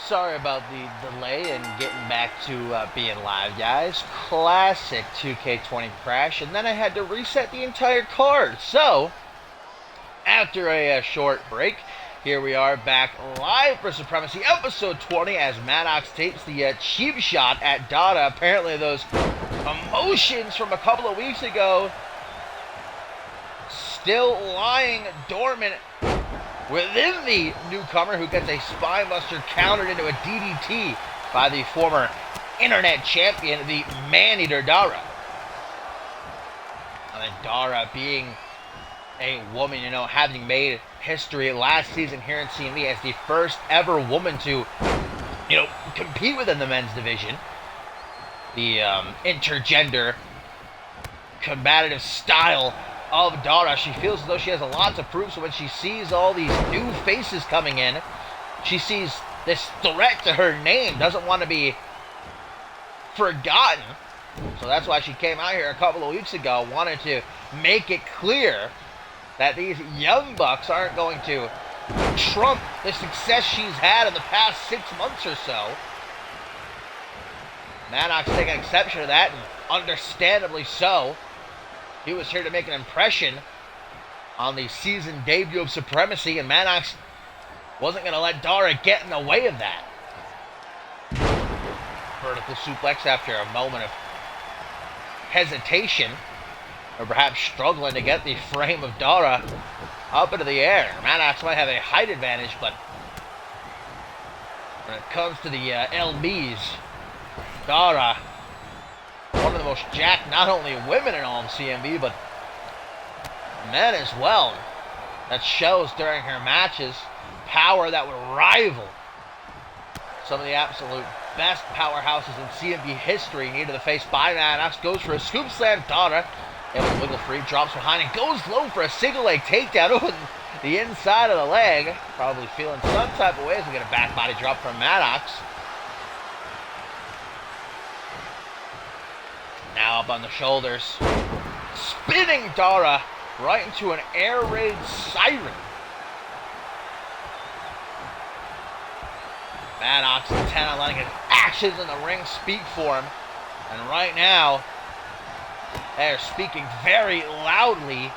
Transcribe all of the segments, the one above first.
Sorry about the delay in getting back to being live, guys. Classic 2K20 crash, and then I had to reset the entire card. So, after a short break, here we are back live for Supremacy episode 20 as Maddox takes the cheap shot at Dada. Apparently those emotions from a couple of weeks ago still lying dormant within the newcomer, who gets a spinebuster countered into a DDT by the former internet champion, the man-eater Dara. And then Dara, being a woman, having made history last season here in CMV as the first ever woman to, compete within the men's division. The intergender combative style of Dara. She feels as though she has a lot to prove, so when she sees all these new faces coming in, she sees this threat to her name, doesn't want to be forgotten. So that's why she came out here a couple of weeks ago, wanted to make it clear that these young bucks aren't going to trump the success she's had in the past 6 months or so. Maddox taking exception to that, and understandably so. He was here to make an impression on the season debut of Supremacy, and Maddox wasn't going to let Dara get in the way of that. Vertical suplex after a moment of hesitation, or perhaps struggling to get the frame of Dara up into the air. Maddox might have a height advantage, but when it comes to the LBs, Dara, one of the most jacked, not only women in all of CMV, but men as well. That shows during her matches power that would rival some of the absolute best powerhouses in CMV history. Knee to the face by Maddox, goes for a scoop slam. Dara able to wiggle free, drops behind, and goes low for a single leg takedown over the inside of the leg. Probably feeling some type of way as we get a back body drop from Maddox. Now up on the shoulders, spinning Dara right into an air raid siren. Maddox intent on letting his actions in the ring speak for him. And right now, they're speaking very loudly.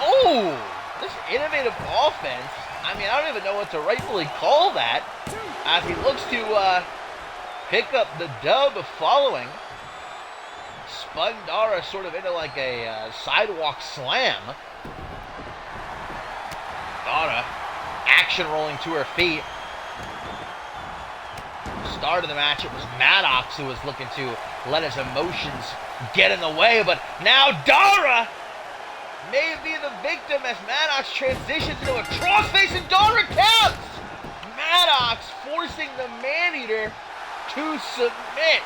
Oh, this innovative offense. I mean, I don't even know what to rightfully call that, as he looks to pick up the dub following. Spun Dara sort of into like a sidewalk slam. Dara action rolling to her feet. Start of the match, it was Maddox who was looking to let his emotions get in the way, but now Dara may be the victim as Maddox transitions into a crossface and Dara counts! Maddox forcing the man-eater to submit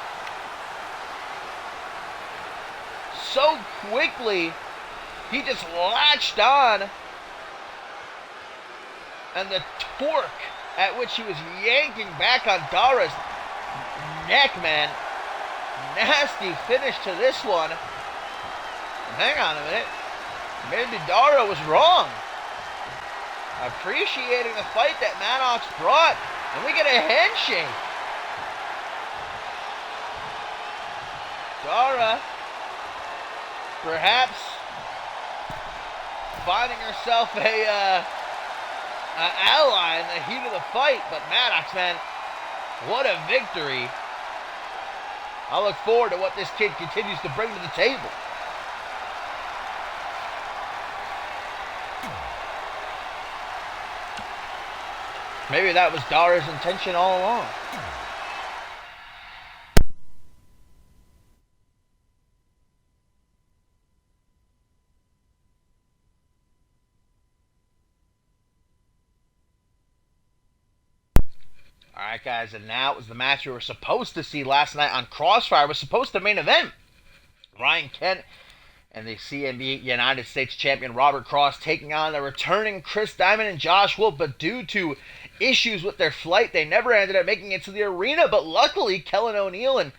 so quickly. He just latched on, and the torque at which he was yanking back on Dara's neck, man. Nasty finish to this one. Hang on a minute, maybe Dara was wrong. Appreciating the fight that Maddox brought, and we get a handshake. Dara, perhaps finding herself a ally in the heat of the fight, but Maddox, man, what a victory. I look forward to what this kid continues to bring to the table. Maybe that was Dara's intention all along. Alright guys, and now it was the match we were supposed to see last night on Crossfire. It was supposed to main event Ryan Kent and the CMV United States champion Robert Cross taking on the returning Chris Diamond and Josh Wolf, but due to issues with their flight, they never ended up making it to the arena. But luckily, Kellen O'Neill and,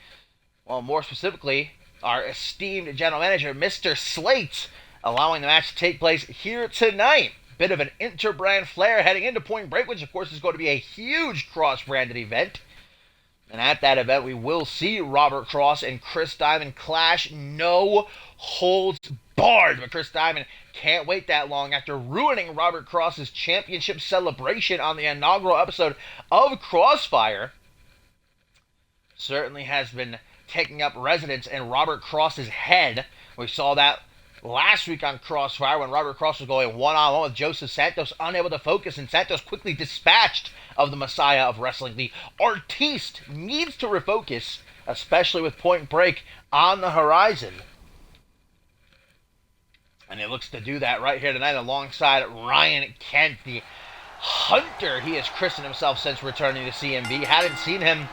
well, more specifically, our esteemed general manager, Mr. Slate, allowing the match to take place here tonight. bit of an interbrand flair heading into Point Break, which of course is going to be a huge cross-branded event. And at that event, we will see Robert Cross and Chris Diamond clash. No holds barred. But Chris Diamond can't wait that long after ruining Robert Cross's championship celebration on the inaugural episode of Crossfire. Certainly has been taking up residence in Robert Cross's head. We saw that last week on Crossfire when Robert Cross was going one-on-one with Joseph Santos, unable to focus, and Santos quickly dispatched of the Messiah of Wrestling. The artiste needs to refocus, especially with Point Break on the horizon. And he looks to do that right here tonight alongside Ryan Kent, the Hunter he has christened himself since returning to CMV. Hadn't seen him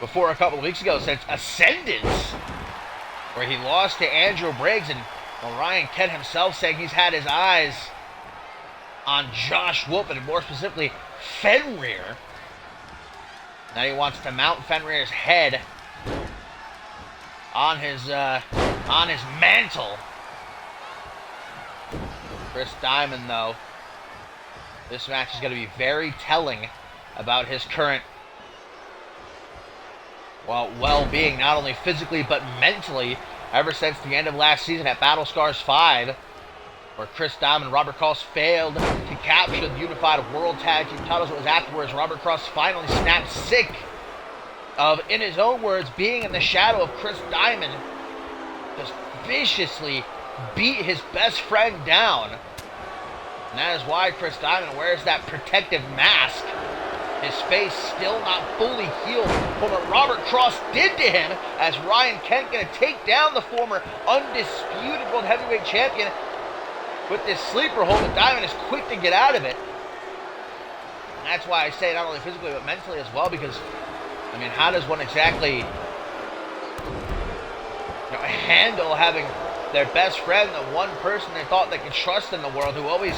before a couple of weeks ago since Ascendance, where he lost to Andrew Briggs, and Ryan Kent himself saying he's had his eyes on Josh Wolf, and more specifically Fenrir. Now he wants to mount Fenrir's head on his mantle. Chris Diamond, though, this match is going to be very telling about his current well-being, not only physically but mentally, ever since the end of last season at Battle Scars 5, where Chris Diamond and Robert Cross failed to capture the Unified World Tag Team titles. It was afterwards Robert Cross finally snapped sick of, in his own words, being in the shadow of Chris Diamond, just viciously beat his best friend down. And that is why Chris Diamond wears that protective mask. His face still not fully healed from what Robert Cross did to him, as Ryan Kent going to take down the former undisputed World Heavyweight Champion with this sleeper hold, but Diamond is quick to get out of it. And that's why I say not only physically but mentally as well, because, I mean, how does one exactly handle having their best friend, the one person they thought they could trust in the world, who always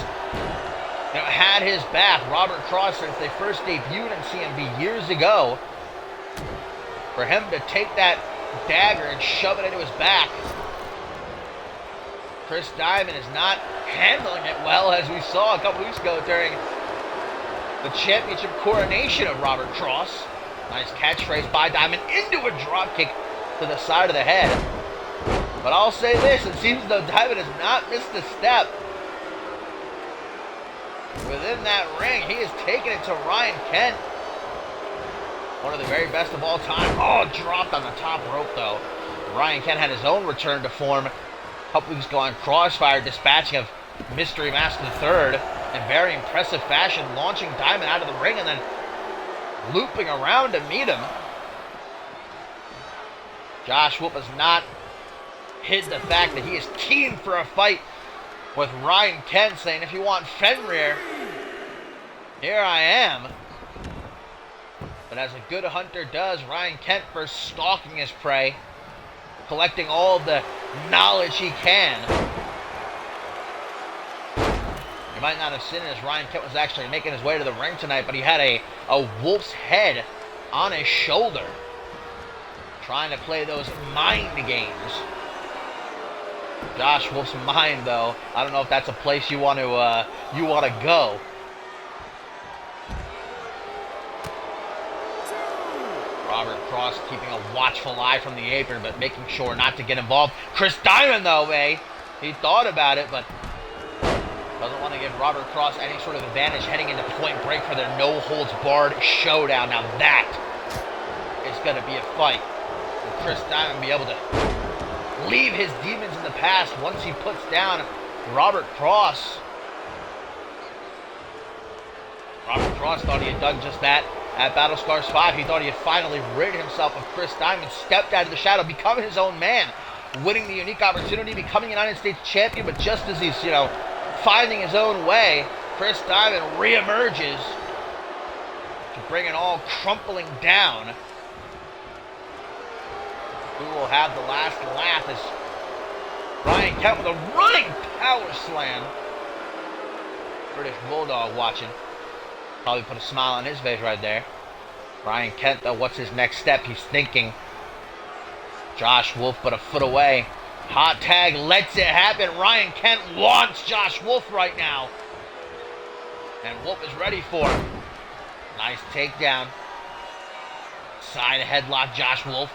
had his back, Robert Cross, since they first debuted in CMV years ago, for him to take that dagger and shove it into his back. Chris Diamond is not handling it well, as we saw a couple weeks ago during the championship coronation of Robert Cross. Nice catchphrase by Diamond into a dropkick to the side of the head. But I'll say this, it seems as though Diamond has not missed a step within that ring. He has taken it to Ryan Kent, one of the very best of all time. Oh, dropped on the top rope, though. Ryan Kent had his own return to form a couple weeks ago on Crossfire, dispatching of Mystery Mask III in very impressive fashion, launching Diamond out of the ring and then looping around to meet him. Josh Wolf has not hid the fact that he is keen for a fight with Ryan Kent, saying, if you want Fenrir, here I am. But as a good hunter does, Ryan Kent first stalking his prey, collecting all of the knowledge he can. You might not have seen it as Ryan Kent was actually making his way to the ring tonight, but he had a wolf's head on his shoulder, trying to play those mind games. Josh Wolf's mind, though, I don't know if that's a place you want to go. Robert Cross keeping a watchful eye from the apron, but making sure not to get involved. Chris Diamond, though, he thought about it, but doesn't want to give Robert Cross any sort of advantage heading into Point Break for their no-holds-barred showdown. Now that is going to be a fight. Will Chris Diamond be able to leave his demons in the past once he puts down Robert Cross? Robert Cross thought he had done just that at Battle Scars 5. He thought he had finally rid himself of Chris Diamond, stepped out of the shadow, becoming his own man, winning the unique opportunity, becoming United States champion. But just as he's, finding his own way, Chris Diamond reemerges to bring it all crumpling down. Who will have the last laugh as Ryan Kent with a running power slam. British Bulldog watching. Probably put a smile on his face right there. Ryan Kent, though, what's his next step? He's thinking. Josh Wolf but a foot away. Hot tag lets it happen. Ryan Kent wants Josh Wolf right now. And Wolf is ready for it. Nice takedown. Side headlock, Josh Wolf.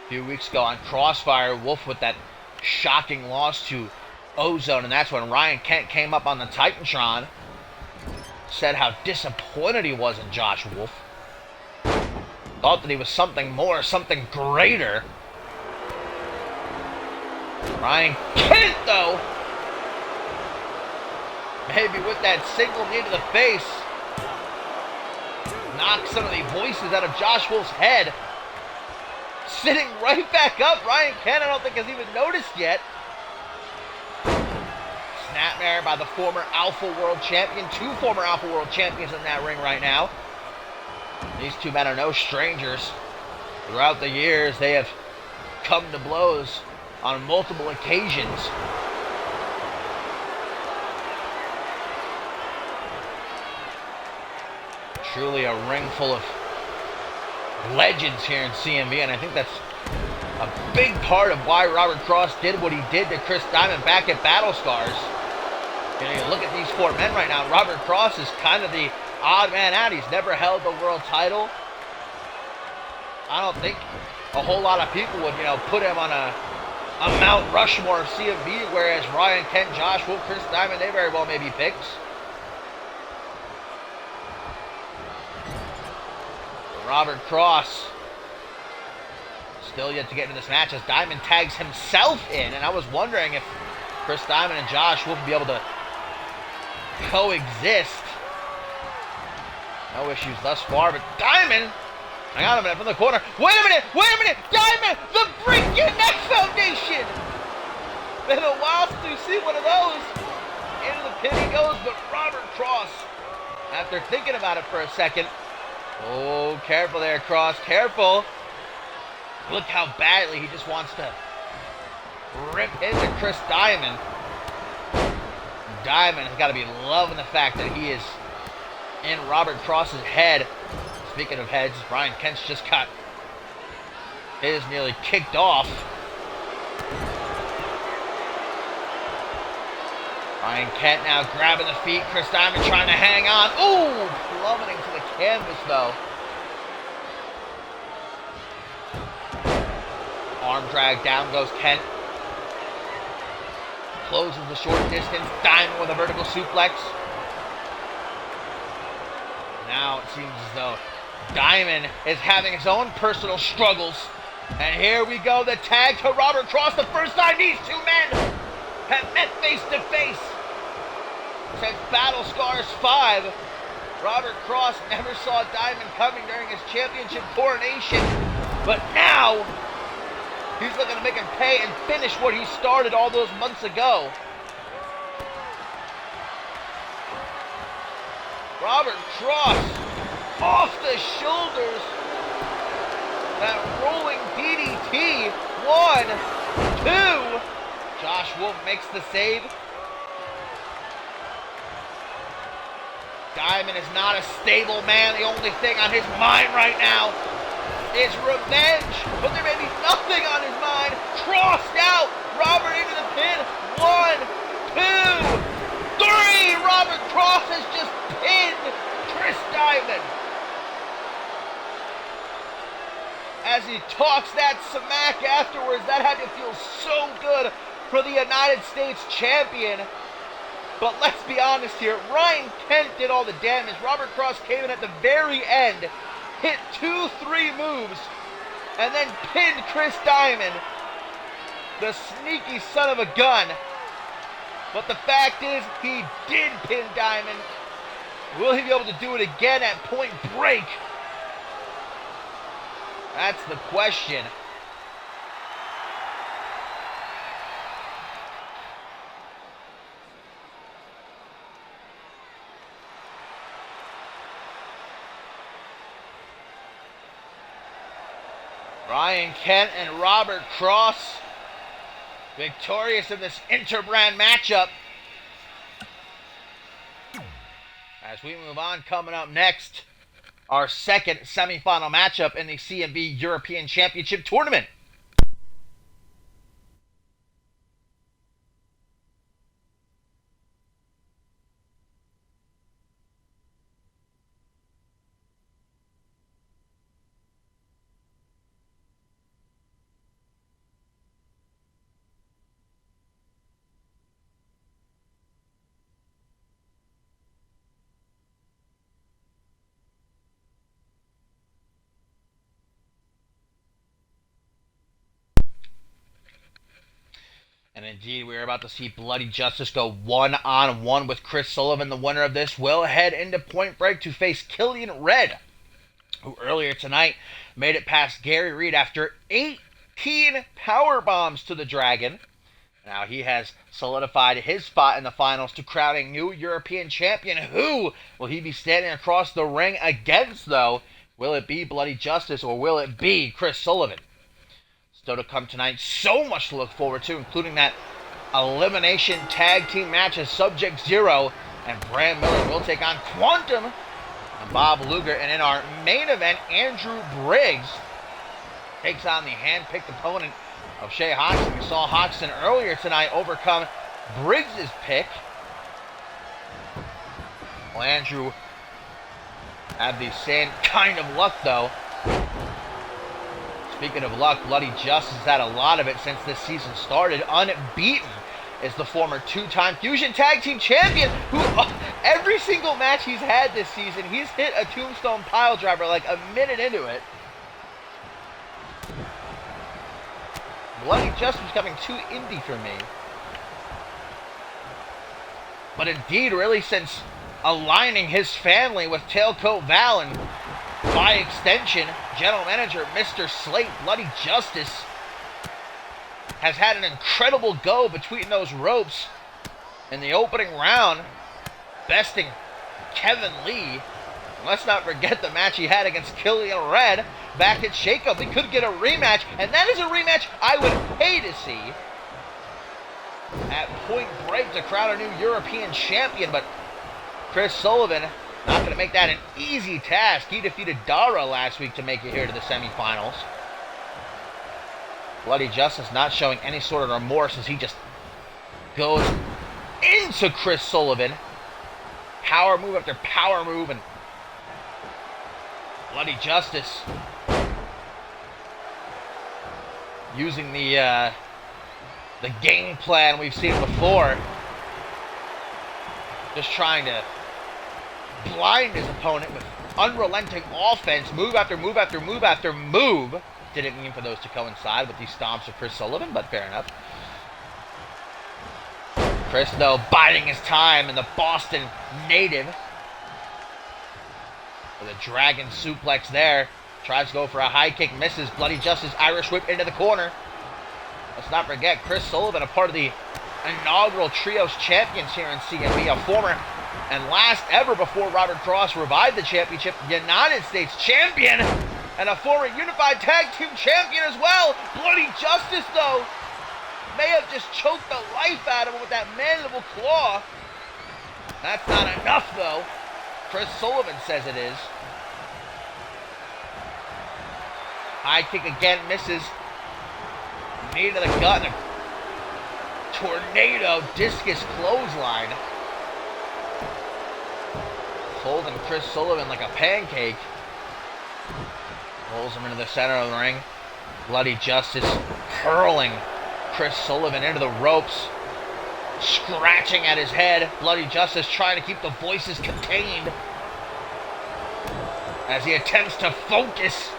A few weeks ago on Crossfire, Wolf with that shocking loss to Ozone, and that's when Ryan Kent came up on the Titantron. Said how disappointed he was in Josh Wolf. Thought that he was something more, something greater. Ryan Kent, though, maybe with that single knee to the face, knocked some of the voices out of Josh Wolf's head. Sitting right back up. Ryan Kent, I don't think has even noticed yet. Snapmare by the former Alpha World Champion. Two former Alpha World Champions in that ring right now. These two men are no strangers. Throughout the years, they have come to blows on multiple occasions. Truly a ring full of legends here in CMV, and I think that's a big part of why Robert Cross did what he did to Chris Diamond back at Battle Scars. You know, you look at these four men right now. Robert Cross is kind of the odd man out. He's never held the world title. I don't think a whole lot of people would, put him on a Mount Rushmore of CMV, whereas Ryan Kent, Josh Wolf, Chris Diamond, they very well may be picks. Robert Cross still yet to get into this match as Diamond tags himself in, and I was wondering if Chris Diamond and Josh Wolf would be able to coexist. No issues thus far, but Diamond, hang on a minute, from the corner. Wait a minute, Diamond, the freaking neck foundation. Been a while since we've seen one of those. Into the pin he goes, but Robert Cross, after thinking about it for a second, oh, careful there, Cross, careful. Look how badly he just wants to rip into Chris Diamond. Diamond has got to be loving the fact that he is in Robert Cross's head. Speaking of heads, Ryan Kent's just got his nearly kicked off. Ryan Kent now grabbing the feet. Chris Diamond trying to hang on. Ooh, plummeting to the canvas though. Arm drag, down goes Kent. Closes the short distance. Diamond with a vertical suplex. Now it seems as though Diamond is having his own personal struggles. And here we go, the tag to Robert Cross. The first time these two men have met face to face since Battle Scars 5. Robert Cross never saw Diamond coming during his championship coronation. But now he's looking to make him pay and finish what he started all those months ago. Robert Cross off the shoulders. That rolling DDT. 1, 2. Josh Wolf makes the save. Diamond is not a stable man. The only thing on his mind right now is revenge, but there may be nothing on his mind. Crossed out. Robert into the pin. 1, 2, 3. Robert Cross has just pinned Chris Diamond. As he talks that smack afterwards, that had to feel so good for the United States champion. But let's be honest here, Ryan Kent did all the damage. Robert Cross came in at the very end, hit 2-3 moves, and then pinned Chris Diamond, the sneaky son of a gun. But the fact is, he did pin Diamond. Will he be able to do it again at Point Break? That's the question. Ryan Kent and Robert Cross victorious in this interbrand matchup. As we move on, coming up next, our second semifinal matchup in the CMV European Championship Tournament. And indeed, we are about to see Bloody Justice go one-on-one with Chris Sullivan. The winner of this will head into Point Break to face Killian Red, who earlier tonight made it past Gary Reed after 18 power bombs to the Dragon. Now he has solidified his spot in the finals to crown a new European champion. Who will he be standing across the ring against, though? Will it be Bloody Justice or will it be Chris Sullivan? Still to come tonight, so much to look forward to, including that elimination tag team match as Subject Zero and Bram Miller will take on Quantum and Bob Luger. And in our main event, Andrew Briggs takes on the hand-picked opponent of Shea Hodgson. We saw Hodgson earlier tonight overcome Briggs' pick. Well, Andrew had the same kind of luck, though. Speaking of luck, Bloody Justice has had a lot of it since this season started. Unbeaten is the former two-time Fusion Tag Team Champion who, every single match he's had this season, he's hit a tombstone pile driver like a minute into it. Bloody Justice is becoming too indie for me. But indeed, really since aligning his family with Tailcoat Val and by extension, General Manager Mr. Slate, Bloody Justice has had an incredible go between those ropes in the opening round, besting Kevin Lee. And let's not forget the match he had against Killian Red back at Shake-Up. We could get a rematch, and that is a rematch I would pay to see at Point Break to crown a new European champion. But Chris Sullivan not going to make that an easy task. He defeated Dara last week to make it here to the semifinals. Bloody Justice not showing any sort of remorse as he just goes into Chris Sullivan. Power move after power move, and Bloody Justice using the game plan we've seen before. Just trying to blind his opponent with unrelenting offense, move after move after move after move. Didn't mean for those to coincide with these stomps of Chris Sullivan, but fair enough. Chris, though, biding his time in the Boston native. With a dragon suplex there. Tries to go for a high kick, misses. Bloody Justice Irish whip into the corner. Let's not forget Chris Sullivan, a part of the inaugural Trios champions here in CMV, a former and last ever before Robert Cross revived the championship, United States champion, and a former Unified Tag Team champion as well. Bloody Justice, though, may have just choked the life out of him with that mandible claw. That's not enough, though. Chris Sullivan says it is. High kick again, misses. Knee to the gut, and a tornado discus clothesline. Holding Chris Sullivan like a pancake. Rolls him into the center of the ring. Bloody Justice hurling Chris Sullivan into the ropes. Scratching at his head. Bloody Justice trying to keep the voices contained as he attempts to focus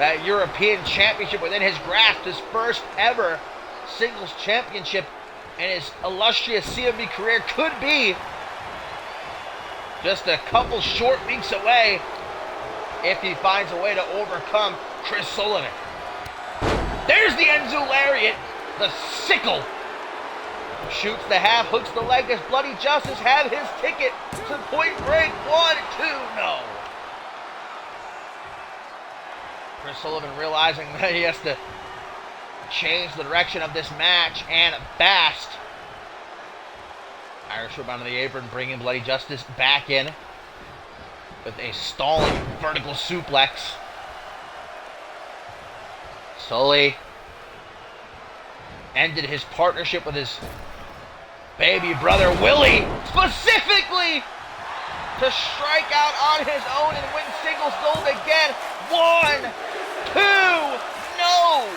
that European championship within his grasp. His first ever singles championship in his illustrious CMV career could be just a couple short weeks away if he finds a way to overcome Chris Sullivan. There's the Enzo Lariat, the sickle. Shoots the half, hooks the leg. Does Bloody Justice have his ticket to Point Break? 1, 2, no. Chris Sullivan realizing that he has to change the direction of this match, and fast. Irish whip onto the apron, bringing Bloody Justice back in. with a stalling vertical suplex. Sully ended his partnership with his baby brother Willie, specifically to strike out on his own and win singles gold again. 1, 2, no!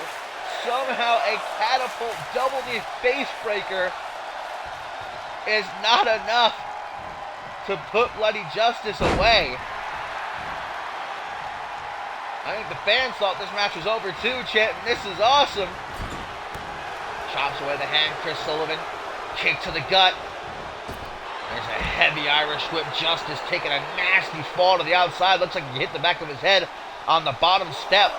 Somehow a catapult double knee face breaker is not enough to put Bloody Justice away. I think the fans thought this match was over too, chanting, "This is awesome." Chops away the hand, Chris Sullivan. Kick to the gut. There's a heavy Irish whip. Justice taking a nasty fall to the outside. Looks like he hit the back of his head on the bottom step.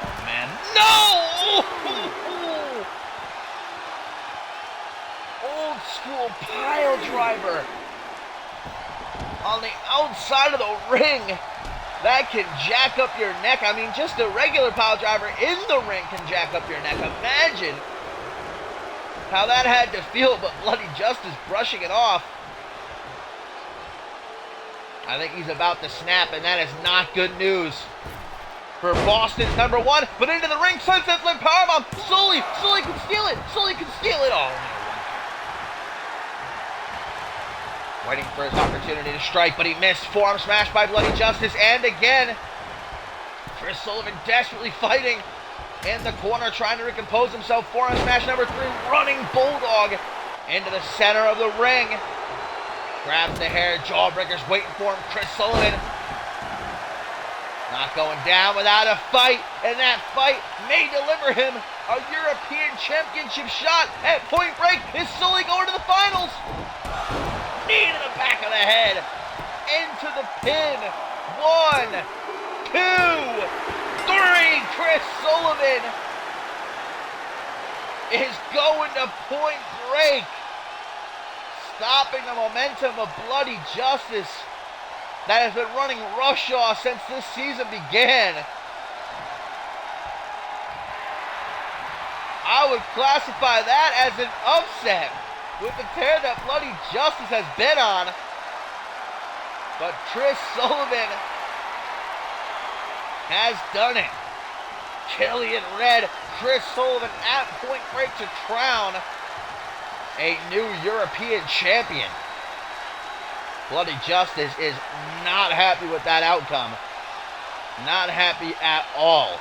Oh, man. No! Old school pile driver on the outside of the ring. That can jack up your neck. I mean, just a regular pile driver in the ring can jack up your neck. Imagine how that had to feel, but Bloody Justice brushing it off. I think he's about to snap, and that is not good news for Boston's number one. But into the ring, Sunset Flip powerbomb. Sully can steal it. Sully can steal it. Oh, no. Waiting for his opportunity to strike, but he missed. Forearm smash by Bloody Justice, and again, Chris Sullivan desperately fighting in the corner, trying to recompose himself. Forearm smash number 3, running bulldog into the center of the ring. Grabs the hair, jawbreakers waiting for him. Chris Sullivan not going down without a fight, and that fight may deliver him a European Championship shot at Point Break. Is Sully going to the finals? Knee to the back of the head, into the pin. 1, 2, 3. Chris Sullivan is going to Point Break, stopping the momentum of Bloody Justice that has been running roughshod since this season began. I would classify that as an upset with the tear that Bloody Justice has been on. But Chris Sullivan has done it. Killian Red, Chris Sullivan at Point Break to crown a new European champion. Bloody Justice is not happy with that outcome. Not happy at all.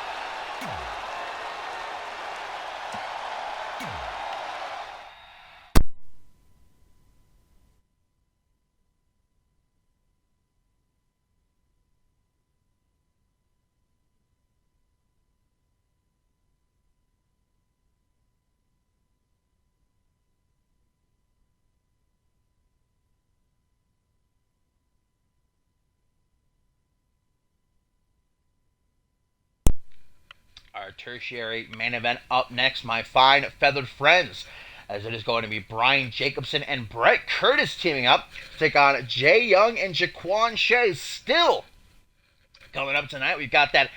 Our tertiary main event up next, my fine feathered friends, as it is going to be Brian Jacobson and Brett Curtis teaming up to take on Jay Young and Jaquan Shea. Still coming up tonight, we've got that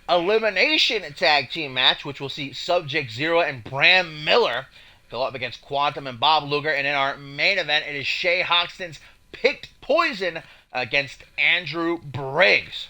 elimination tag team match, which will see Subject Zero and Bram Miller go up against Quantum and Bob Luger. And in our main event, it is Shay Hoxton's Picked Poison against Andrew Briggs.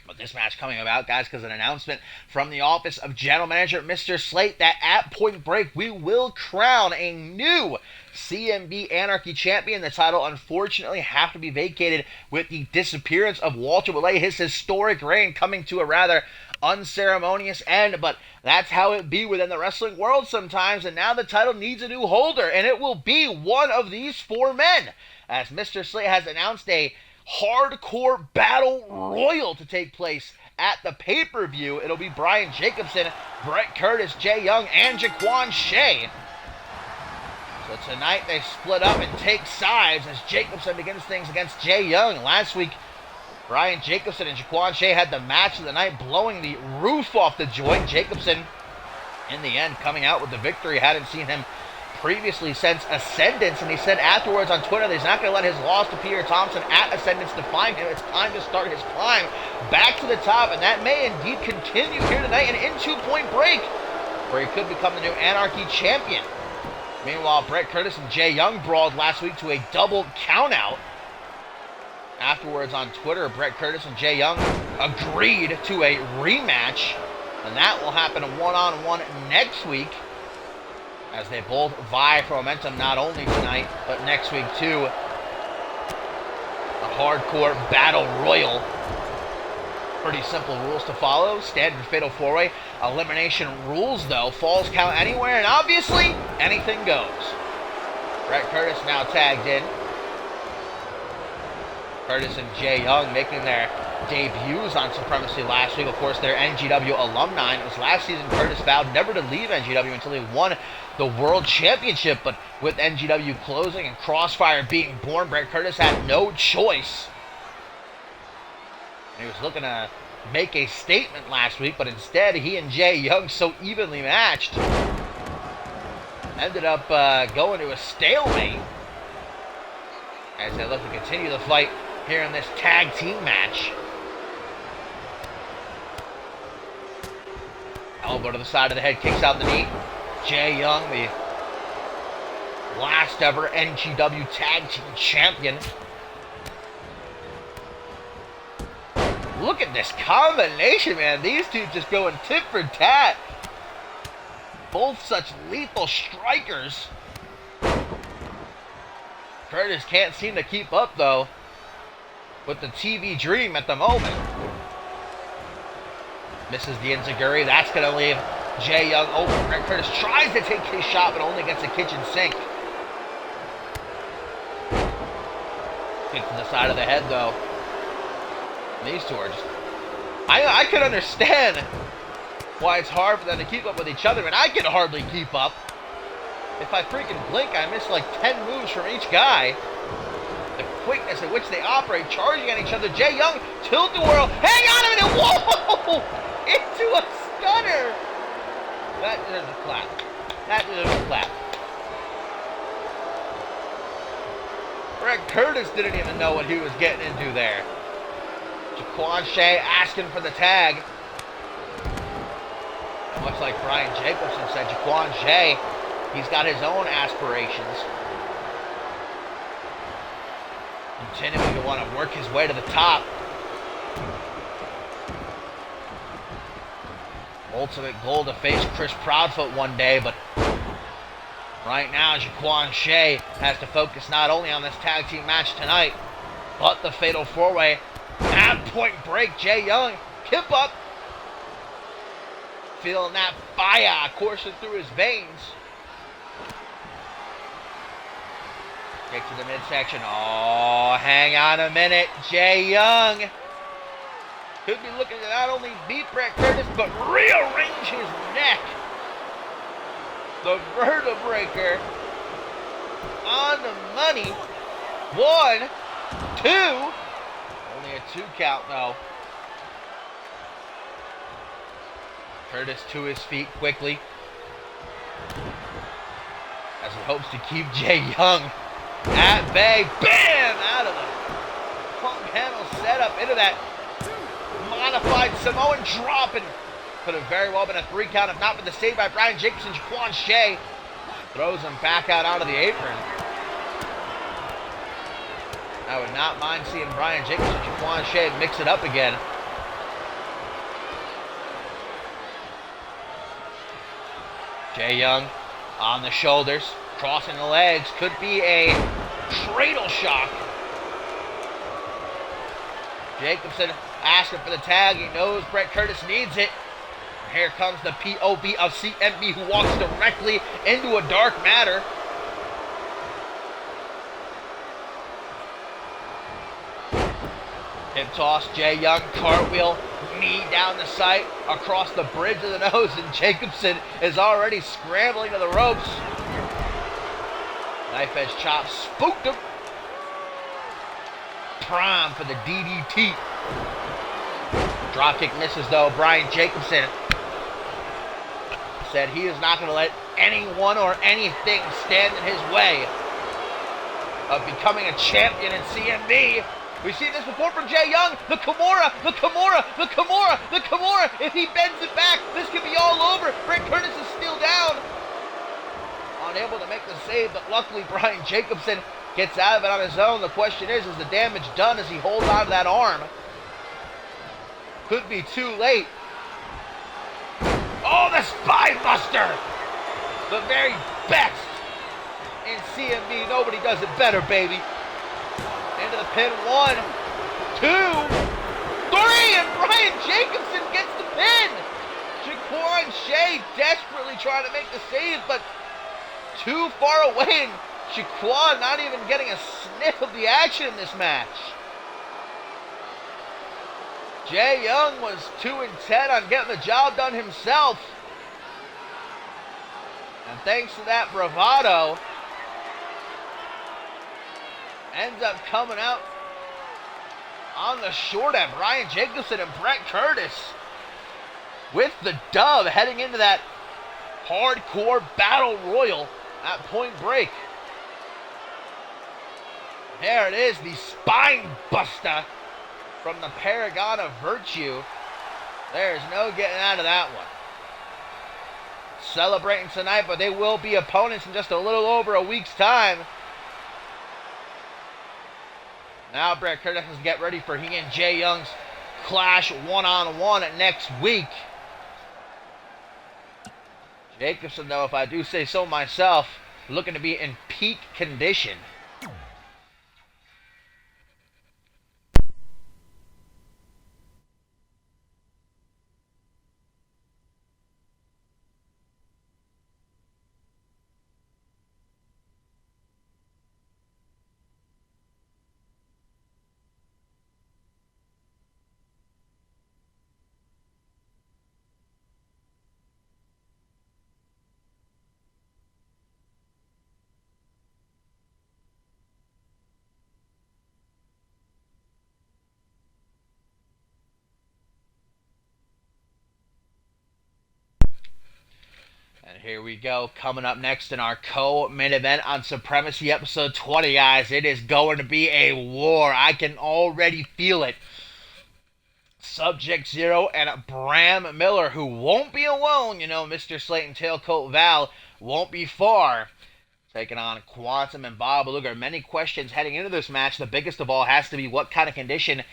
But this match coming about, guys, because an announcement from the office of General Manager Mr. Slate that at Point Break we will crown a new CMV Anarchy champion. The title unfortunately have to be vacated with the disappearance of Walter Willay, his historic reign coming to a rather unceremonious end, but that's how it be within the wrestling world sometimes. And now the title needs a new holder, and it will be one of these 4 men, as Mr. Slate has announced a hardcore battle royal to take place at the pay-per-view. It'll be Brian Jacobson, Brett Curtis, Jay Young, and Jaquan Shea. So tonight they split up and take sides as Jacobson begins things against Jay Young. Last week, Brian Jacobson and Jaquan Shea had the match of the night, blowing the roof off the joint. Jacobson, in the end, coming out with the victory. Hadn't seen him previously since Ascendance, and he said afterwards on Twitter that he's not going to let his loss to Peter Thompson at Ascendance define him. It's time to start his climb back to the top, and that may indeed continue here tonight and into Point Break, where he could become the new Anarchy champion. Meanwhile, Bret Curtis and Jay Young brawled last week to a double countout. Afterwards on Twitter, Bret Curtis and Jay Young agreed to a rematch, and that will happen one-on-one next week as they both vie for momentum not only tonight, but next week too. A hardcore battle royal. Pretty simple rules to follow. Standard fatal four-way. Elimination rules, though. Falls count anywhere, and obviously, anything goes. Bret Curtis now tagged in. Curtis and Jay Young making their debuts on Supremacy last week. Of course, they're NGW alumni. It was last season Curtis vowed never to leave NGW until he won the World Championship. But with NGW closing and Crossfire being born, Bret Curtis had no choice. He was looking to make a statement last week, but instead he and Jay Young, so evenly matched, ended up going to a stalemate as they look to continue the fight here in this tag team match. Elbow to the side of the head, kicks out the knee. Jay Young, the last ever NGW Tag Team Champion. Look at this combination, man. These two just going tit for tat. Both such lethal strikers. Curtis can't seem to keep up, though, with the TV dream at the moment. Misses the enziguri. That's going to leave Jay Young open. Bret Curtis tries to take his shot, but only gets a kitchen sink. Kick to the side of the head, though. These two are just... I could understand why it's hard for them to keep up with each other, and I can hardly keep up. If I freaking blink, I miss like 10 moves from each guy. The quickness at which they operate, charging at each other. Jay Young, tilt-a-whirl. Hang on a minute! Whoa! Into a stunner! That deserves a clap. That deserves a clap. Bret Curtis didn't even know what he was getting into there. Jaquan Shea asking for the tag. And much like Brian Jacobson said, Jaquan Shea, he's got his own aspirations. Continuing to want to work his way to the top. Ultimate goal to face Chris Proudfoot one day, but right now Jaquan Shea has to focus not only on this tag team match tonight, but the Fatal 4-Way. At Point Break, Jay Young, kip up. Feeling that fire coursing through his veins. Kick to the midsection. Oh, hang on a minute. Jay Young could be looking to not only beat Bret Curtis, but rearrange his neck. The vertebraker on the money. 1, 2. Only a 2 count, though. Curtis to his feet quickly as he hopes to keep Jay Young at bay. Bam! Out of the punk handle setup into that modified Samoan drop, and could have very well been a 3 count if not for the save by Brian Jacobson. Jaquan Shea throws him back out onto the apron. I would not mind seeing Brian Jacobson and Jaquan Shea mix it up again. Jay Young on the shoulders, crossing the legs. Could be a cradle shock. Jacobson asking for the tag. He knows Bret Curtis needs it. And here comes the POV of CMV, who walks directly into a dark matter. Hip toss, Jay Young, cartwheel, knee down the sight, across the bridge of the nose, and Jacobson is already scrambling to the ropes. Knife edge chop, spooked him. Prime for the DDT. Dropkick misses though. Brian Jacobson said he is not going to let anyone or anything stand in his way of becoming a champion in CMV. We've seen this before from Jay Young. The Kimura, the Kimura, the Kimura, the Kimura. If he bends it back, this could be all over. Bret Curtis is still down. unable to make the save, but luckily Brian Jacobson gets out of it on his own. The question is the damage done as he holds on to that arm? Could be too late. Oh, the spine buster! The very best in CMV. Nobody does it better, baby. Into the pin. 1, 2, 3, and Brian Jacobson gets the pin. Shaquan Shea desperately trying to make the save, but too far away, and Shaquan not even getting a sniff of the action in this match. Jay Young was 2-10 on getting the job done himself. And thanks to that bravado, ends up coming out on the short end. Brian Jacobson and Brett Curtis with the dub heading into that hardcore battle royal at Point Break. There it is, the spine buster from the Paragon of Virtue. There's no getting out of that one. Celebrating tonight, but they will be opponents in just a little over a week's time. Now Brett Curtis has to get ready for he and Jay Young's clash one-on-one next week. Jacobson, though, if I do say so myself, looking to be in peak condition. And here we go, coming up next in our co-main event on Supremacy episode 20, guys. It is going to be a war. I can already feel it. Subject Zero and Bram Miller, who won't be alone. You know, Mr. Slayton Tailcoat Val won't be far. Taking on Quantum and Bob Luger. Many questions heading into this match. The biggest of all has to be what kind of condition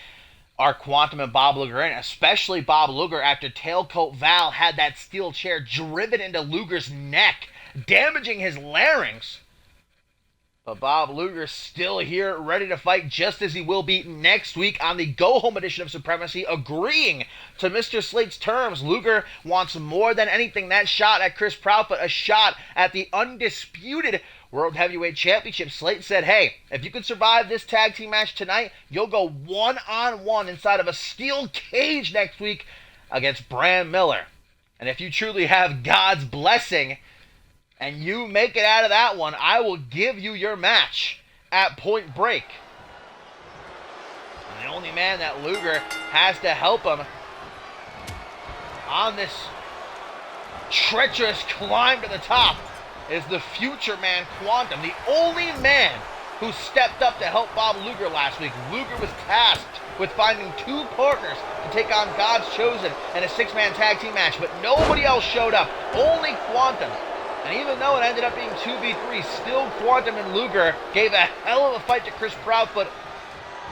are Quantum and Bob Luger in, especially Bob Luger after Tailcoat Val had that steel chair driven into Luger's neck, damaging his larynx. But Bob Luger's still here, ready to fight, just as he will be next week on the go-home edition of Supremacy, agreeing to Mr. Slate's terms. Luger wants more than anything that shot at Chris Proudfoot, a shot at the undisputed World Heavyweight Championship. Slate said, hey, if you can survive this tag team match tonight, you'll go one-on-one inside of a steel cage next week against Bram Miller. And if you truly have God's blessing and you make it out of that one, I will give you your match at Point Break. And the only man that Luger has to help him on this treacherous climb to the top is the future man Quantum, the only man who stepped up to help Bob Luger last week. Luger was tasked with finding two partners to take on God's Chosen in a six-man tag team match, but nobody else showed up, only Quantum. And even though it ended up being 2v3, still Quantum and Luger gave a hell of a fight to Chris Proudfoot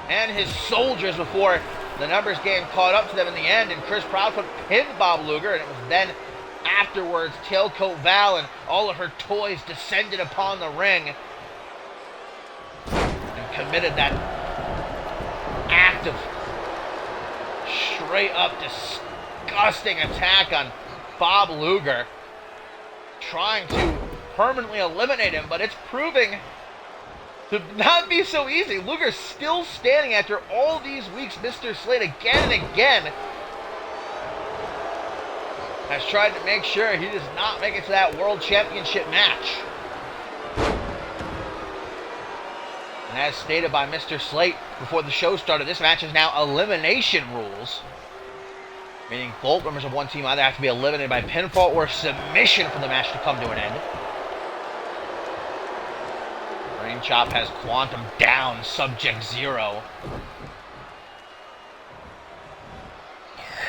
and his soldiers before the numbers game caught up to them in the end, and Chris Proudfoot pinned Bob Luger, and it was then afterwards, Tailcoat Val and all of her toys descended upon the ring and committed that act of straight up disgusting attack on Bob Luger, trying to permanently eliminate him, but it's proving to not be so easy. Luger's still standing after all these weeks. Mr. Slate again and again has tried to make sure he does not make it to that World Championship match. And as stated by Mr. Slate before the show started, this match is now elimination rules, meaning both members of one team either have to be eliminated by pinfall or submission for the match to come to an end. Rain Chop has Quantum down, Subject Zero,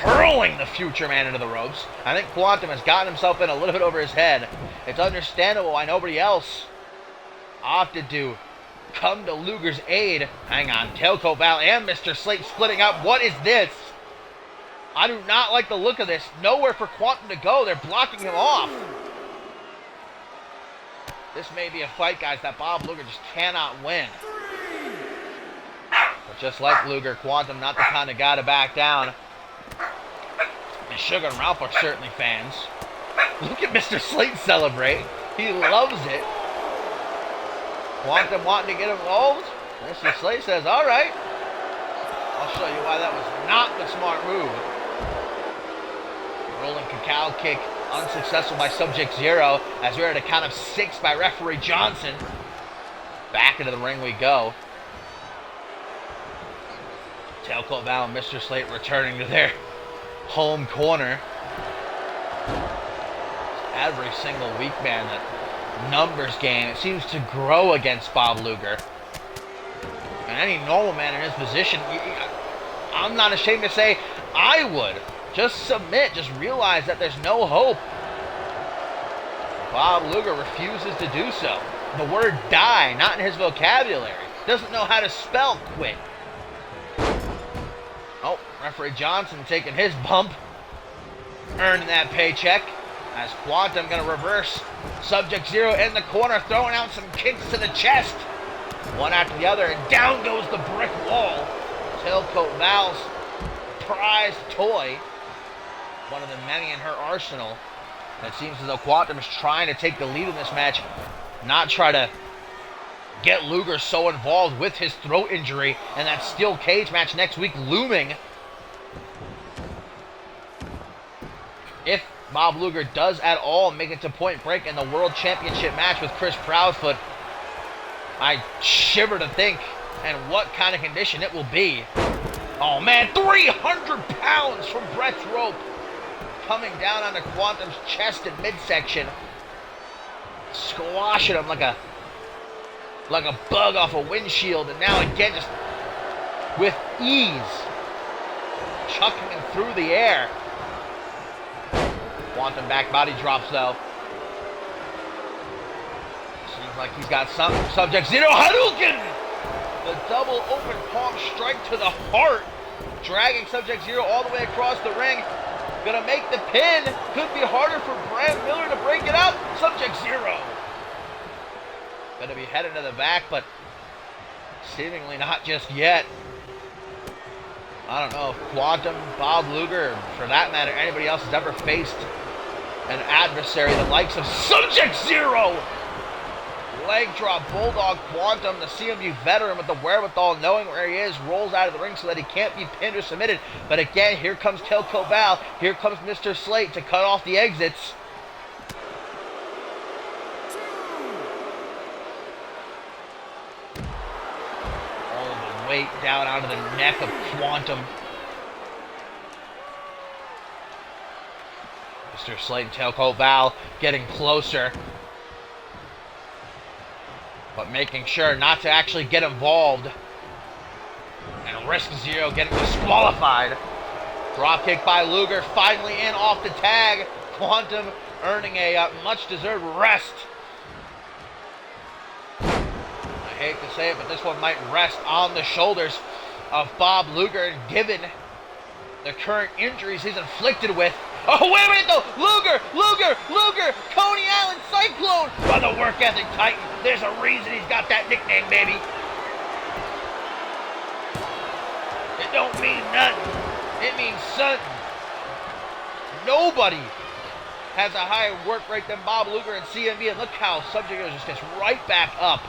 hurling the future man into the ropes. I think Quantum has gotten himself in a little bit over his head It's understandable why nobody else opted to come to Luger's aid. Hang on, Tailcoat Val and Mr. Slate splitting up. What is this? I do not like the look of this. Nowhere for Quantum to go. They're blocking him off. This may be a fight, guys, that Bob Luger just cannot win. But just like Luger, Quantum not the kind of guy to back down. And Sugar and Ralph are certainly fans. Look at Mr. Slate celebrate. He loves it. Quantum wanting to get involved. Mr. Slate says, all right. I'll show you why that was not the smart move. Rolling cacao kick, unsuccessful by Subject Zero, as we're at a count of 6 by referee Johnson. Back into the ring we go. Tailcoat Val and Mr. Slate returning to their home corner. Every single week, man, that numbers game, it seems to grow against Bob Luger. And any normal man in his position, I'm not ashamed to say I would. Just submit. Just realize that there's no hope. Bob Luger refuses to do so. The word die, not in his vocabulary. Doesn't know how to spell quit. Oh, referee Johnson taking his bump. Earning that paycheck. As Quantum going to reverse Subject Zero in the corner. Throwing out some kicks to the chest. One after the other. And down goes the brick wall. Tailcoat Val's prized toy. One of the many in her arsenal. And it seems as though Quantum is trying to take the lead in this match. Not try to get Luger so involved with his throat injury. And that steel cage match next week looming. If Bob Luger does at all make it to Point Break in the World Championship match with Chris Proudfoot, I shiver to think and what kind of condition it will be. Oh man, 300 pounds from Brett's rope. Coming down onto Quantum's chest and midsection. Squashing him like a bug off a windshield. And now again, just with ease, chucking him through the air. Quantum back body drops though. Seems like he's got something. Subject Zero Hadouken! The double open palm strike to the heart. Dragging Subject Zero all the way across the ring. Gonna make the pin. Could be harder for Bram Miller to break it up. Subject Zero. Gonna be headed to the back, but seemingly not just yet. I don't know if Quantum, Bob Luger, or for that matter, anybody else has ever faced an adversary the likes of Subject Zero. Leg drop, Bulldog Quantum, the CMV veteran with the wherewithal, knowing where he is, rolls out of the ring so that he can't be pinned or submitted. But again, here comes Tailcoat Val, here comes Mr. Slate to cut off the exits. All of the weight down onto the neck of Quantum. Mr. Slate and Tailcoat Val getting closer. But making sure not to actually get involved. And risk Zero getting disqualified. Dropkick by Luger, finally in off the tag. Quantum earning a much-deserved rest. I hate to say it, but this one might rest on the shoulders of Bob Luger. And given the current injuries he's inflicted with. Oh, wait a minute though! Luger! Coney Island Cyclone! By the work ethic Titan. There's a reason he's got that nickname, baby. It don't mean nothing. It means something. Nobody has a higher work rate than Bob Luger and CMV. And look how Subject just gets right back up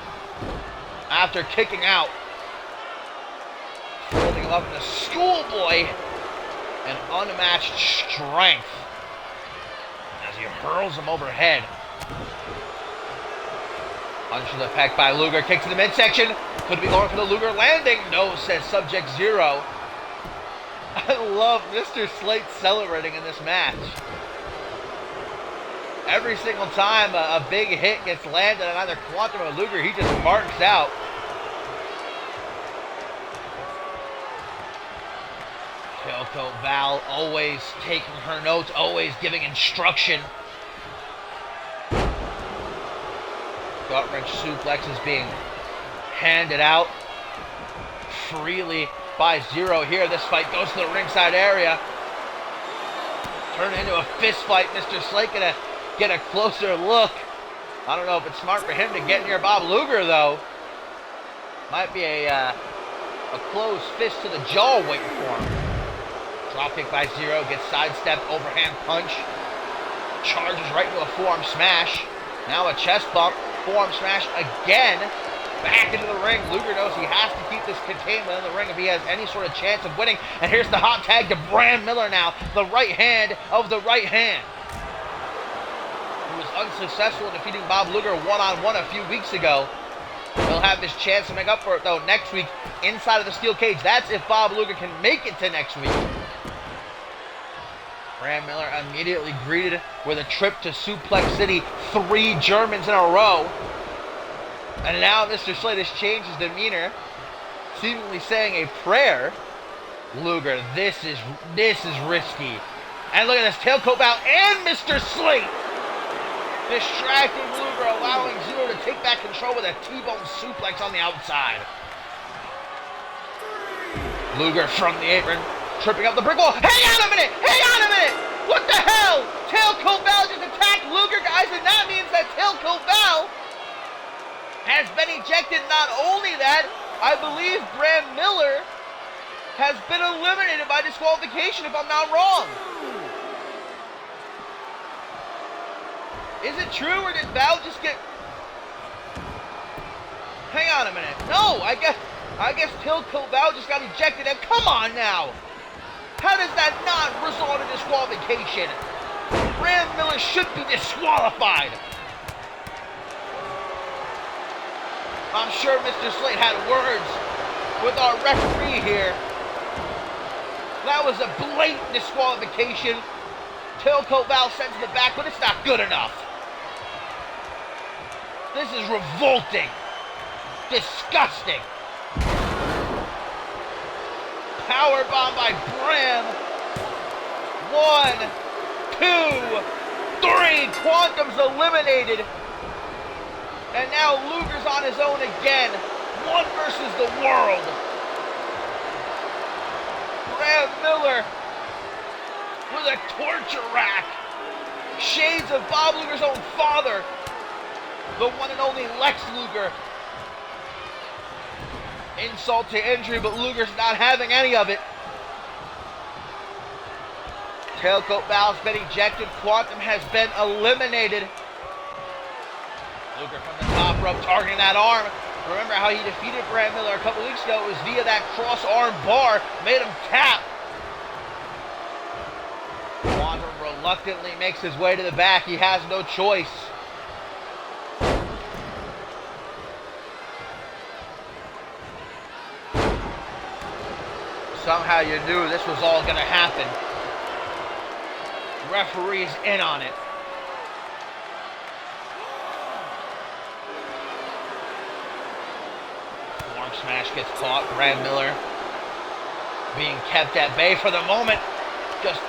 after kicking out. Holding him up in a schoolboy. And unmatched strength as he hurls him overhead. Punch to the pec by Luger, kick to the midsection. Could be going for the Luger landing. No, says Subject Zero. I love Mr. Slate celebrating in this match. Every single time a big hit gets landed on either Quantum or Luger, he just marks out. Tailcoat Val always taking her notes, always giving instruction. Gut wrench suplex is being handed out freely by Zero here. This fight goes to the ringside area. Turn it into a fist fight. Mr. Slate gonna get a closer look. I don't know if it's smart for him to get near Bob Luger, though. Might be a closed fist to the jaw waiting for him. Dropkick by Zero, gets sidestepped, overhand punch. Charges right into a forearm smash. Now a chest bump, forearm smash again. Back into the ring. Luger knows he has to keep this containment in the ring if he has any sort of chance of winning. And here's the hot tag to Bram Miller now. The right hand of the right hand. He was unsuccessful in defeating Bob Luger one-on-one a few weeks ago. He'll have his chance to make up for it, though, next week inside of the steel cage. That's if Bob Luger can make it to next week. Bram Miller immediately greeted with a trip to Suplex City. 3 Germans in a row. And now Mr. Slate has changed his demeanor, seemingly saying a prayer. Luger, this is risky. And look at this tailcoat bow and Mr. Slate distracting Luger, allowing Zero to take back control with a T-bone suplex on the outside. Luger from the apron, tripping up the brick wall. Hang on a minute! Hang on a minute! What the hell? Tailcoat Val just attacked Luger, guys, and that means that Tailcoat Val has been ejected. Not only that, I believe Bram Miller has been eliminated by disqualification, if I'm not wrong. Is it true, or did Val just get... Hang on a minute. No, I guess Tailcoat Val just got ejected. And come on now. How does that not result in disqualification? Bram Miller should be disqualified. I'm sure Mr. Slate had words with our referee here. That was a blatant disqualification. Tailcoat Val sent to the back, but it's not good enough. This is revolting. Disgusting. Powerbomb by Bram. 1, 2, 3. Quantum's eliminated. And now Luger's on his own again. 1 versus the world. Bram Miller with a torture rack. Shades of Bob Luger's own father. The one and only Lex Luger. Insult to injury, but Luger's not having any of it. Tailcoat Val's been ejected. Quantum has been eliminated. Luger from the top rope, targeting that arm. Remember how he defeated Bram Miller a couple weeks ago? It was via that cross arm bar, made him tap. Quantum reluctantly makes his way to the back. He has no choice. Somehow you knew this was all going to happen. Referee's in on it. Arm smash gets caught. Bram Miller being kept at bay for the moment. Just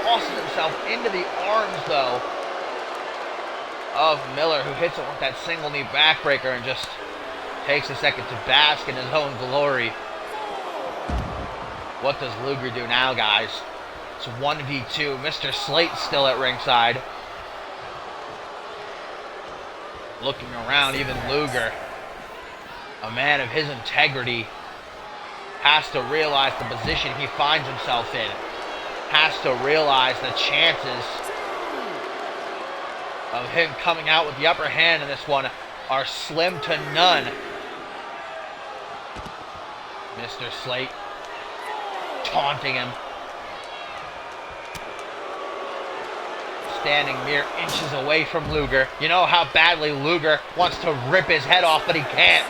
tosses himself into the arms, though, of Miller, who hits it with that single knee backbreaker and just takes a second to bask in his own glory. What does Luger do now, guys? It's 1v2. Mr. Slate's still at ringside. Looking around, even Luger, a man of his integrity, has to realize the position he finds himself in. Has to realize the chances of him coming out with the upper hand in this one are slim to none. Mr. Slate taunting him. Standing mere inches away from Luger. You know how badly Luger wants to rip his head off, but he can't.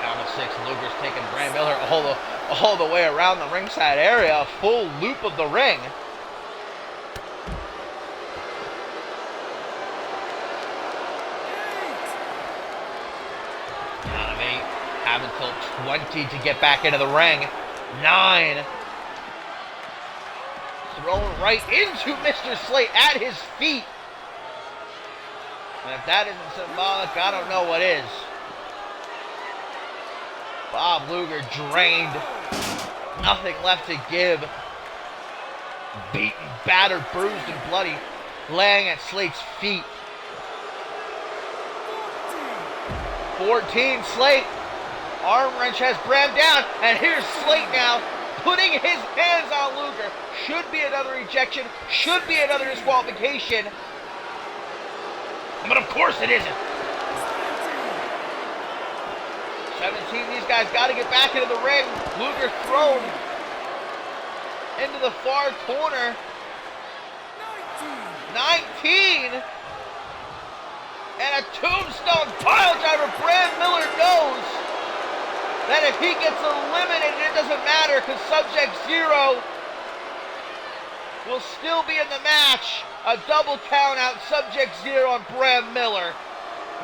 Count of 6, Luger's taking Bram Miller all the way around the ringside area, a full loop of the ring. Count of 8. Have until 20 to get back into the ring. 9. Thrown right into Mr. Slate at his feet. And if that isn't symbolic, I don't know what is. Bob Luger drained. Nothing left to give. Beaten, battered, bruised, and bloody. Laying at Slate's feet. 14, Slate. Arm wrench has Bram down. And here's Slate now, putting his hands on Luger. Should be another ejection. Should be another disqualification. But of course it isn't. 17, these guys got to get back into the ring. Luger thrown into the far corner. 19. And a tombstone piledriver. Bram Miller knows that if he gets eliminated, it doesn't matter because Sub-Zero will still be in the match. A double count out, Sub-Zero on Bram Miller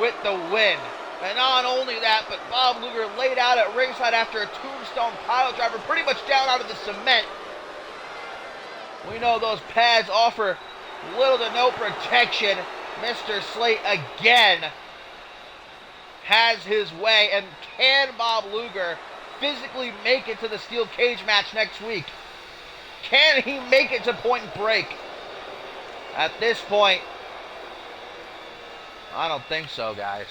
with the win. And not only that, but Bob Luger laid out at ringside after a tombstone piledriver, pretty much down out of the cement. We know those pads offer little to no protection. Mr. Slate again has his way. And can Bob Luger physically make it to the steel cage match next week? Can he make it to Point and Break? At this point, I don't think so, guys.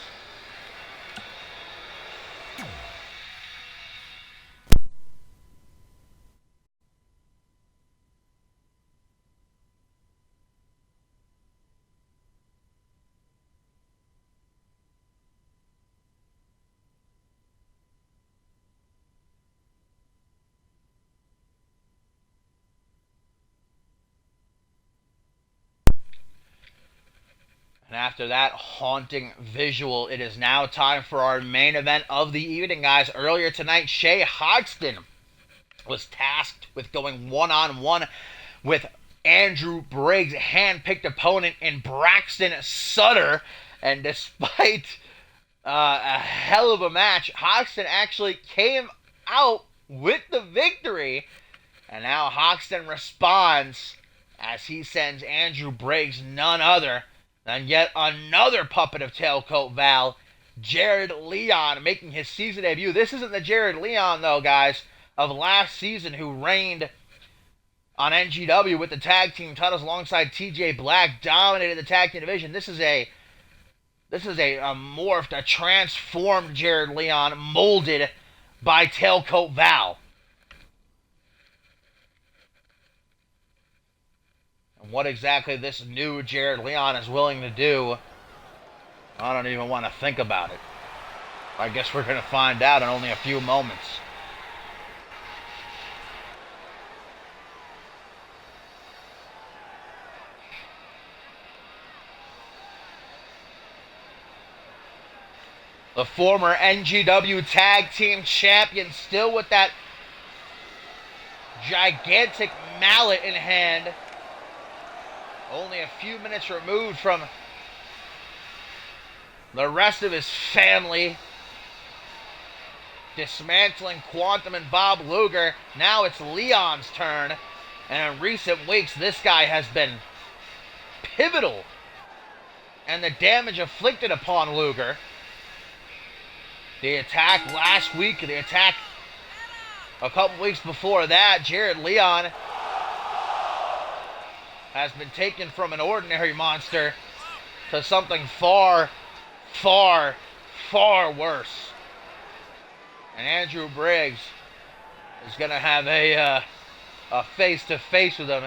And after that haunting visual, it is now time for our main event of the evening, guys. Earlier tonight, Shay Hoxton was tasked with going one-on-one with Andrew Briggs' hand-picked opponent in Braxton Sutter. And despite a hell of a match, Hoxton actually came out with the victory. And now Hoxton responds as he sends Andrew Briggs none other than yet another puppet of Tailcoat Val, Jared Leon, making his season debut. This isn't the Jared Leon, though, guys, of last season, who reigned on NGW with the tag team titles alongside TJ Black, dominated the tag team division. This is a morphed, a transformed Jared Leon, molded by Tailcoat Val. What exactly this new Jared Leon is willing to do, I don't even want to think about it. I guess we're going to find out in only a few moments. The former NGW Tag Team Champion, still with that gigantic mallet in hand. Only a few minutes removed from the rest of his family. Dismantling Quantum and Bob Luger. Now it's Leon's turn. And in recent weeks, this guy has been pivotal. And the damage inflicted upon Luger. The attack last week, the attack a couple weeks before that, Jared Leon has been taken from an ordinary monster to something far, far, far worse. And Andrew Briggs is going to have a face-to-face with him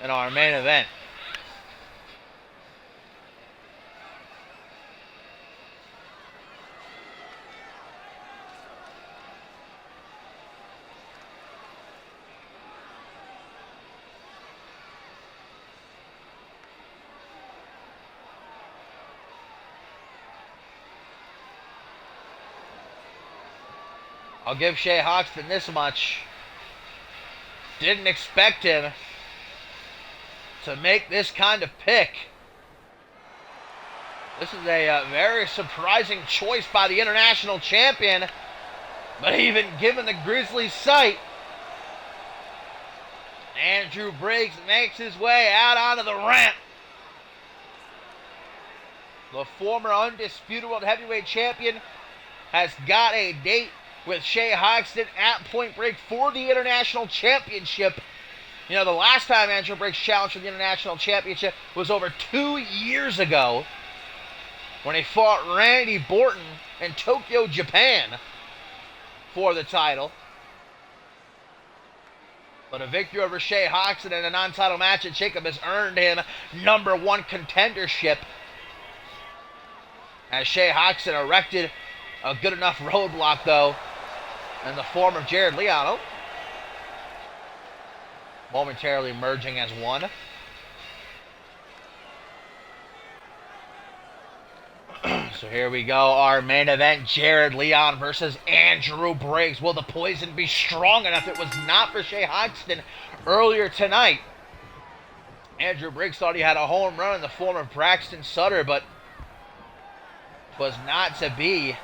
in our main event. I'll give Shay Hoxton this much. Didn't expect him to make this kind of pick. This is a very surprising choice by the international champion. But even given the grisly sight, Andrew Briggs makes his way out onto the ramp. the former undisputed world heavyweight champion, has got a date with Shea Hoxton at Point Break for the International Championship. You know, the last time Andrew Briggs challenged for the International Championship was over 2 years ago when he fought Randy Borton in Tokyo, Japan for the title. But a victory over Shea Hoxton in a non-title match at Jacob has earned him #1 contendership, as Shea Hoxton erected a good enough roadblock, though, in the form of Jared Leon, momentarily merging as one. So here we go, our main event, Jared Leon versus Andrew Briggs. Will the poison be strong enough? It was not for Shea Hoxton earlier tonight. Andrew Briggs thought he had a home run in the form of Braxton Sutter, but was not to be.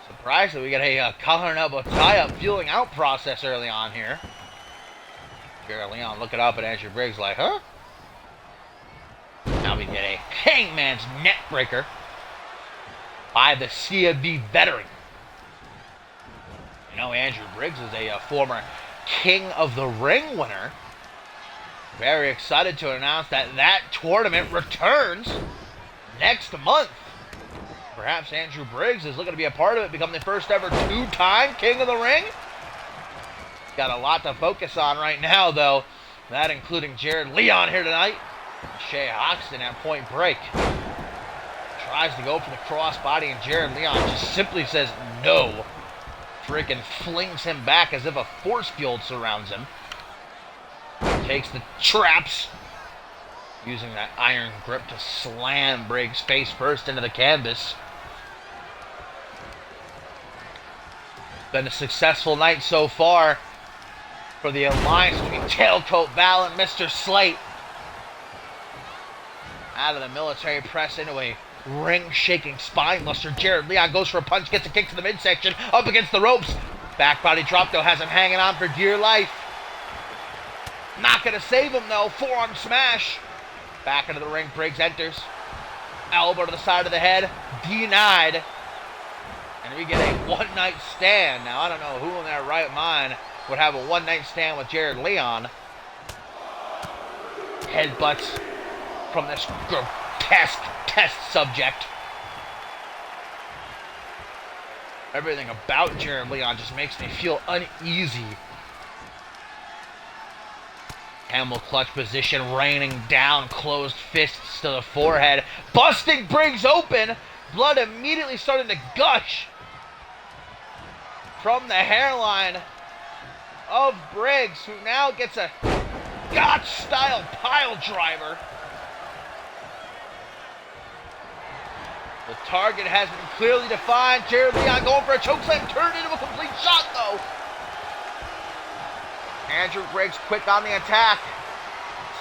Surprised that we get a collar and elbow tie-up fueling out process early on here. Jared Leon looking up at Andrew Briggs like, huh? Now we get a hangman's neck breaker by the CMV veteran. You know, Andrew Briggs is a former King of the Ring winner. Very excited to announce that that tournament returns next month. Perhaps Andrew Briggs is looking to be a part of it, become the first ever 2-time King of the Ring. Got a lot to focus on right now, though. That including Jared Leon here tonight. Shea Hoxton at Point Break. Tries to go for the crossbody, and Jared Leon just simply says no. Freaking flings him back as if a force field surrounds him. Takes the traps, using that iron grip to slam Briggs face first into the canvas. Been a successful night so far for the alliance between Tailcoat Val and Mr. Slate. Out of the military press into a ring-shaking spine buster. Jared Leon goes for a punch, gets a kick to the midsection, up against the ropes. Back body drop, though, has him hanging on for dear life. Not going to save him, though. Forearm smash. Back into the ring, Briggs enters. Elbow to the side of the head. Denied. And we get a one-night stand. Now, I don't know who in their right mind would have a one-night stand with Jared Leon. Headbutts from this grotesque test subject. Everything about Jared Leon just makes me feel uneasy. Camel clutch position, raining down, closed fists to the forehead, busting Briggs open. Blood immediately starting to gush from the hairline of Briggs, who now gets a Gotch-style pile driver. The target has been clearly defined. Jared Leon going for a chokeslam, turned into a complete shot, though. Andrew Briggs quick on the attack.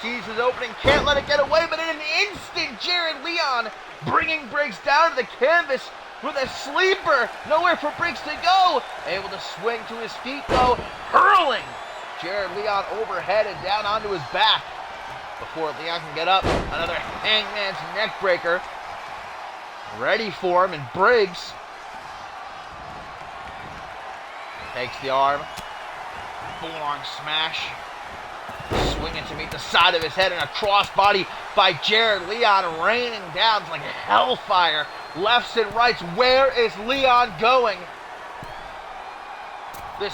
Sees his opening, can't let it get away, but in an instant, Jared Leon bringing Briggs down to the canvas with a sleeper. Nowhere for Briggs to go. Able to swing to his feet, though, hurling Jared Leon overhead and down onto his back. Before Leon can get up, another hangman's neck breaker. Ready for him, and Briggs takes the arm. Forearm smash. Swinging to meet the side of his head, and a crossbody by Jared Leon raining down like hellfire. Lefts and rights. Where is Leon going? This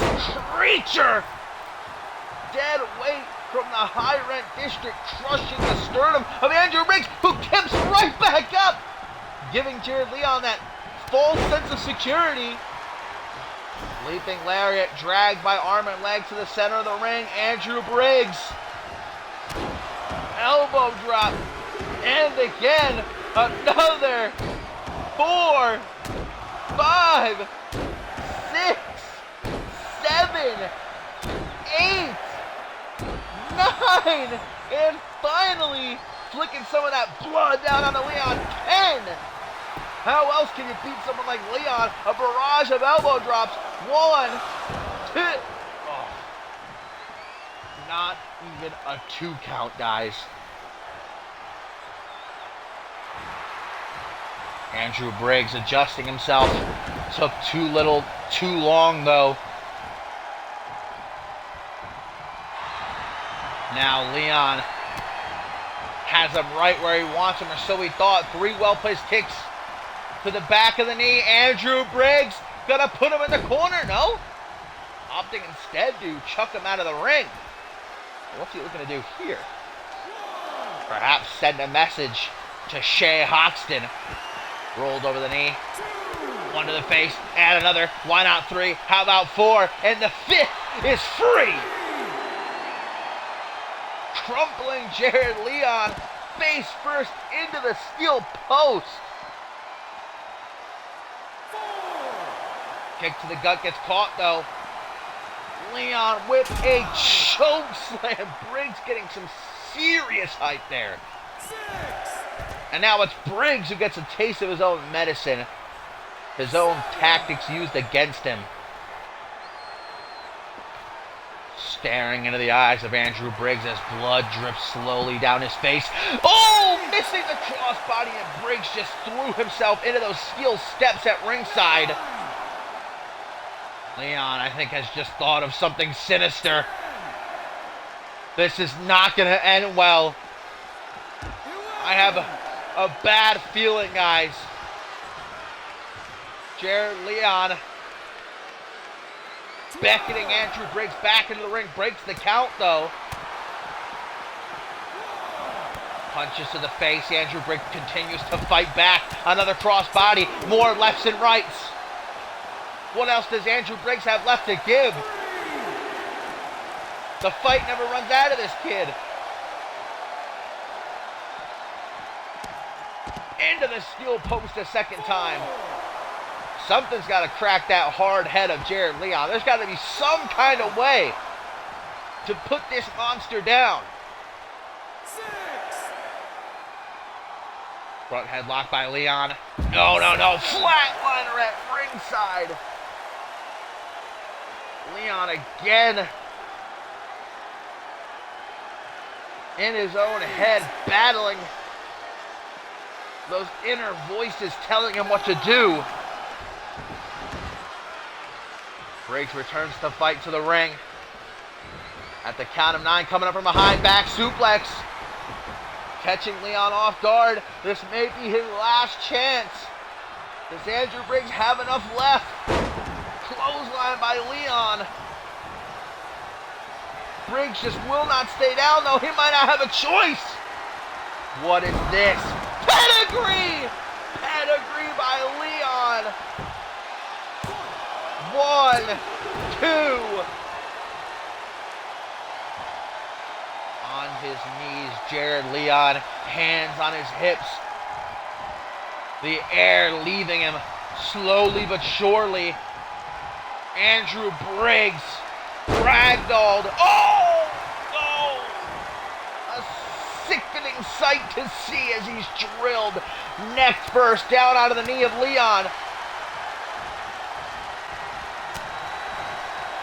creature, dead weight from the high rent district, crushing the sternum of Andrew Briggs, who kips right back up, giving Jared Leon that false sense of security. Leaping lariat, dragged by arm and leg to the center of the ring. Andrew Briggs. Elbow drop. And again, another 4, 5, 6, 7, 8, 9, and finally flicking some of that blood down on the Leon. 10. How else can you beat someone like Leon? A barrage of elbow drops. 1, 2. Oh. Not even a 2 count, guys. Andrew Briggs adjusting himself. Took too little, too long though. Now Leon has him right where he wants him, or so he thought. 3 well-placed kicks to the back of the knee. Andrew Briggs gonna put him in the corner, no? Opting instead to chuck him out of the ring. What's he looking to do here? Perhaps send a message to Shea Hoxton. Rolled over the knee. 1 to the face, and another. Why not 3? How about 4? And the 5th is free! Crumpling Jared Leon face first into the steel post. Kick to the gut gets caught though. Leon with a choke slam. Briggs getting some serious height there. 6. And now it's Briggs who gets a taste of his own medicine. His own tactics used against him. Staring into the eyes of Andrew Briggs as blood drips slowly down his face. Oh! Missing the crossbody, and Briggs just threw himself into those steel steps at ringside. Leon, I think, has just thought of something sinister. This is not going to end well. I have a bad feeling, guys. Jared Leon beckoning Andrew Briggs back into the ring. Breaks the count, though. Punches to the face. Andrew Briggs continues to fight back. Another crossbody. More lefts and rights. What else does Andrew Briggs have left to give? The fight never runs out of this kid. Into the steel post a second time. Something's got to crack that hard head of Jared Leon. There's got to be some kind of way to put this monster down. 6. Front headlock by Leon. No. Flatliner at ringside. Leon again in his own head, battling those inner voices telling him what to do. Briggs returns to fight to the ring. At the count of 9, coming up from behind, back suplex. Catching Leon off guard. This may be his last chance. Does Andrew Briggs have enough left? Clothesline by Leon. Briggs just will not stay down, though. He might not have a choice. What is this? Pedigree! Pedigree by Leon. 1, 2. On his knees, Jared Leon, hands on his hips. The air leaving him slowly but surely. Andrew Briggs, ragdolled. Oh, no! A sickening sight to see as he's drilled neck first down onto the knee of Leon.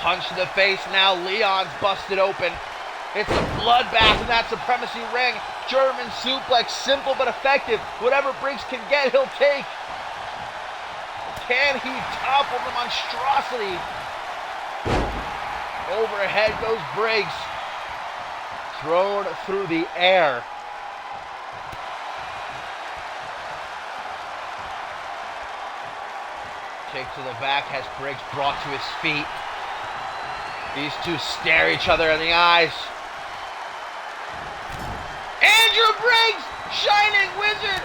Punch to the face, now Leon's busted open. It's a bloodbath in that Supremacy ring. German suplex, simple but effective. Whatever Briggs can get, he'll take. Can he topple the monstrosity? Overhead goes Briggs. Thrown through the air. Kick to the back has Briggs brought to his feet. These two stare each other in the eyes. Andrew Briggs, Shining Wizard,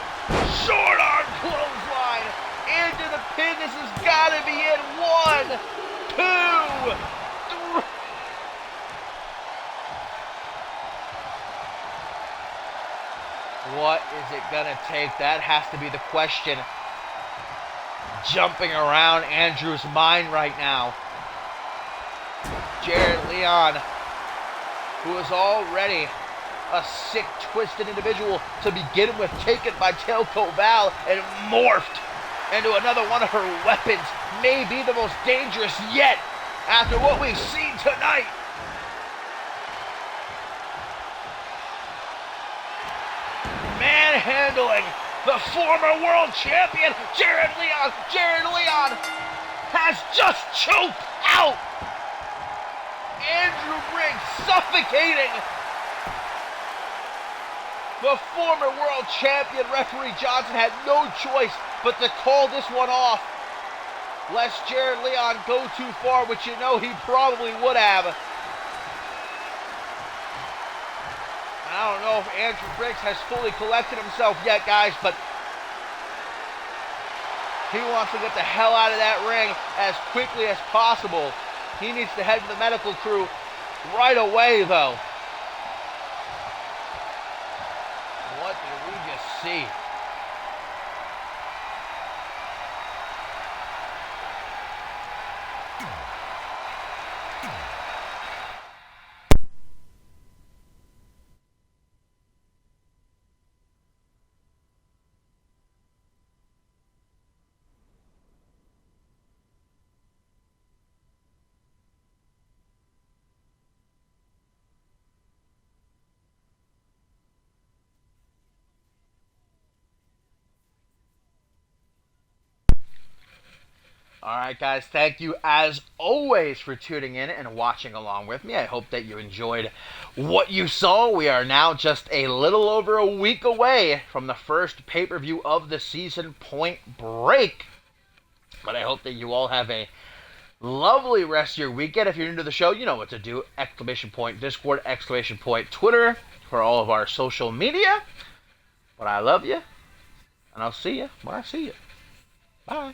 short arm clothesline into the pin. This has got to be it. 1, 2, 3. What is it gonna take? That has to be the question jumping around Andrew's mind right now. Jared Leon, who is already a sick, twisted individual to begin with, taken by Tailcoat Val and morphed into another one of her weapons, may be the most dangerous yet after what we've seen tonight. Manhandling The former world champion, Jared Leon, has just choked out Andrew Briggs, suffocating the former world champion. Referee Johnson had no choice but to call this one off, lest Jared Leon go too far, which you know he probably would have. I don't know if Andrew Briggs has fully collected himself yet, guys, but he wants to get the hell out of that ring as quickly as possible. He needs to head to the medical crew right away, though. What did we just see? Alright guys, thank you as always for tuning in and watching along with me. I hope that you enjoyed what you saw. We are now just a little over a week away from the first pay-per-view of the season, Point Break. But I hope that you all have a lovely rest of your weekend. If you're new to the show, you know what to do. Exclamation point Discord, exclamation point Twitter for all of our social media. But I love you, and I'll see you when I see you. Bye.